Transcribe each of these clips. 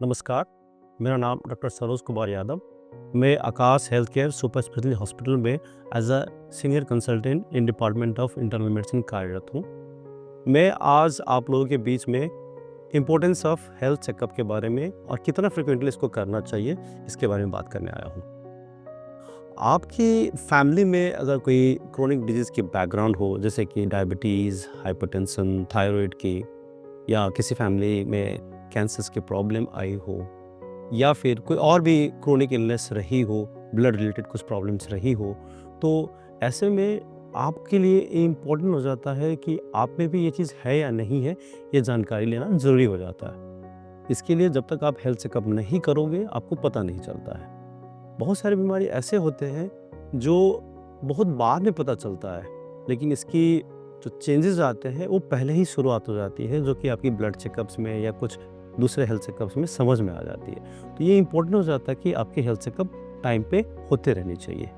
नमस्कार, मेरा नाम डॉक्टर सरोज कुमार यादव। मैं Aakash health care super speciality hospital में as a senior consultant in department of internal medicine कार्यरत हूँ। मैं आज आप लोगों के बीच में इम्पोर्टेंस ऑफ हेल्थ चेकअप के बारे में और कितना फ्रिक्वेंटली इसको करना चाहिए, इसके बारे में बात करने आया हूँ। आपकी फैमिली में अगर कोई क्रोनिक डिजीज़ की बैकग्राउंड हो, जैसे कि डायबिटीज़, हाइपरटेंशन, थायराइड की, या किसी फैमिली में कैंसर्स की प्रॉब्लम आई हो, या फिर कोई और भी क्रोनिक इलनेस रही हो, ब्लड रिलेटेड कुछ प्रॉब्लम्स रही हो, तो ऐसे में आपके लिए इम्पोर्टेंट हो जाता है कि आप में भी ये चीज़ है या नहीं है, ये जानकारी लेना ज़रूरी हो जाता है। इसके लिए जब तक आप हेल्थ चेकअप नहीं करोगे, आपको पता नहीं चलता है। बहुत सारी बीमारी ऐसे होते हैं जो बहुत बाद में पता चलता है, लेकिन इसकी जो चेंजेस आते हैं वो पहले ही शुरुआत हो जाती है, जो कि आपकी ब्लड चेकअप्स में या कुछ दूसरे हेल्थ चेकअप्स में समझ में आ जाती है। तो ये इम्पोर्टेंट हो जाता है कि आपके हेल्थ चेकअप टाइम पे होते रहने चाहिए।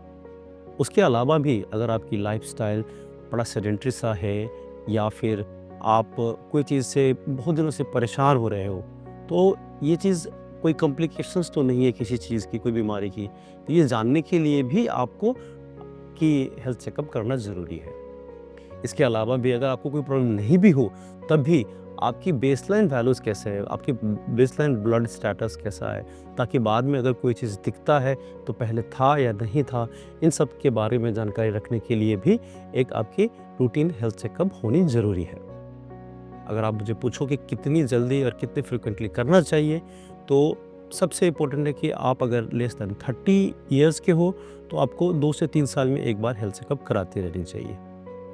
उसके अलावा भी अगर आपकी लाइफस्टाइल बड़ा सेडेंटरी सा है, या फिर आप कोई चीज़ से बहुत दिनों से परेशान हो रहे हो, तो ये चीज़ कोई कॉम्प्लिकेशंस तो नहीं है किसी चीज़ की, कोई बीमारी की, तो ये जानने के लिए भी आपको कि हेल्थ चेकअप करना ज़रूरी है। इसके अलावा भी अगर आपको कोई प्रॉब्लम नहीं भी हो, तब भी आपकी बेसलाइन वैल्यूज़ कैसे है, आपकी बेसलाइन ब्लड स्टेटस कैसा है, ताकि बाद में अगर कोई चीज़ दिखता है तो पहले था या नहीं था, इन सब के बारे में जानकारी रखने के लिए भी एक आपकी रूटीन हेल्थ चेकअप होनी ज़रूरी है। अगर आप मुझे पूछो कि कितनी जल्दी और कितने फ्रिक्वेंटली करना चाहिए, तो सबसे इम्पोर्टेंट है कि आप अगर लेस दैन 30 ईयर्स के हो, तो आपको 2 से 3 साल में एक बार हेल्थ चेकअप कराती रहनी चाहिए,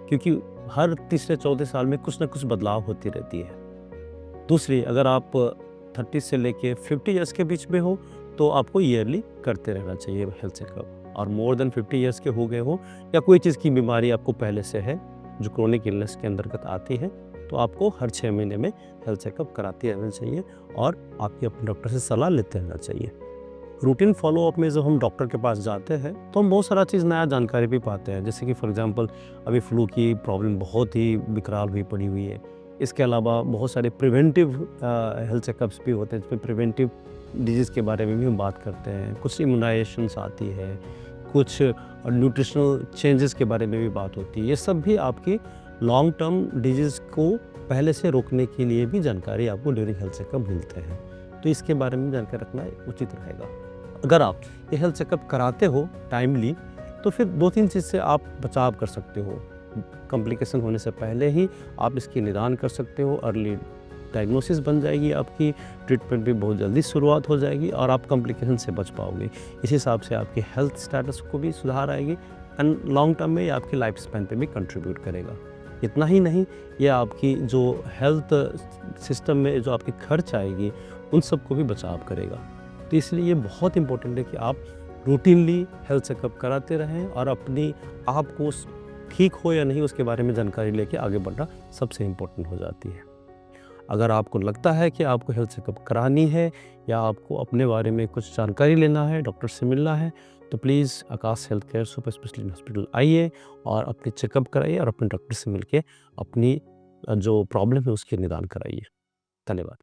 क्योंकि हर तीसरे चौथे साल में कुछ ना कुछ बदलाव होती रहती है। दूसरी, अगर आप 30 से लेके 50 ईयर्स के बीच में हो, तो आपको ईयरली करते रहना चाहिए हेल्थ चेकअप। और मोर देन 50 ईयर्स के हो गए हो, या कोई चीज़ की बीमारी आपको पहले से है जो क्रोनिक इलनेस के अंतर्गत आती है, तो आपको हर 6 महीने में हेल्थ चेकअप कराते रहना चाहिए और आपके अपने डॉक्टर से सलाह लेते रहना चाहिए। रूटीन फॉलोअप में जब हम डॉक्टर के पास जाते हैं, तो हम बहुत सारा चीज़ नया जानकारी भी पाते हैं। जैसे कि फॉर एग्जांपल अभी फ्लू की प्रॉब्लम बहुत ही विकराल हुई पड़ी हुई है। इसके अलावा बहुत सारे प्रिवेंटिव हेल्थ चेकअप्स भी होते हैं, जिसमें प्रिवेंटिव डिजीज़ के बारे में भी हम बात करते हैं। कुछ इम्यूनाइजेशंस आती है, कुछ न्यूट्रिशनल चेंजेस के बारे में भी बात होती है। ये सब भी आपकी लॉन्ग टर्म डिजीज़ को पहले से रोकने के लिए भी जानकारी आपको ड्यूरिंग हेल्थ चेकअप मिलते हैं। तो इसके बारे में जानकारी रखना उचित रहेगा। अगर आप ये हेल्थ चेकअप कराते हो टाइमली, तो फिर 2-3 चीज़ से आप बचाव कर सकते हो। कॉम्प्लिकेशन होने से पहले ही आप इसकी निदान कर सकते हो, अर्ली डायग्नोसिस बन जाएगी आपकी, ट्रीटमेंट भी बहुत जल्दी शुरुआत हो जाएगी और आप कॉम्प्लिकेशन से बच पाओगे। इस हिसाब से आपकी हेल्थ स्टेटस को भी सुधार आएगी एंड लॉन्ग टर्म में ये आपकी लाइफ स्पैन पे भी कंट्रीब्यूट करेगा। इतना ही नहीं, ये आपकी जो हेल्थ सिस्टम में जो आपकी खर्च आएगी, उन सबको भी बचाव करेगा। तो इसलिए ये बहुत इम्पोर्टेंट है कि आप रूटीनली हेल्थ चेकअप कराते रहें और अपनी आप को ठीक हो या नहीं उसके बारे में जानकारी लेके आगे बढ़ना सबसे इम्पोर्टेंट हो जाती है। अगर आपको लगता है कि आपको हेल्थ चेकअप करानी है, या आपको अपने बारे में कुछ जानकारी लेना है, डॉक्टर से मिलना है, तो please Akash health care super speciality hospital आइए और अपनी चेकअप कराइए और अपने डॉक्टर से मिलके अपनी जो प्रॉब्लम है उसकी निदान कराइए। धन्यवाद।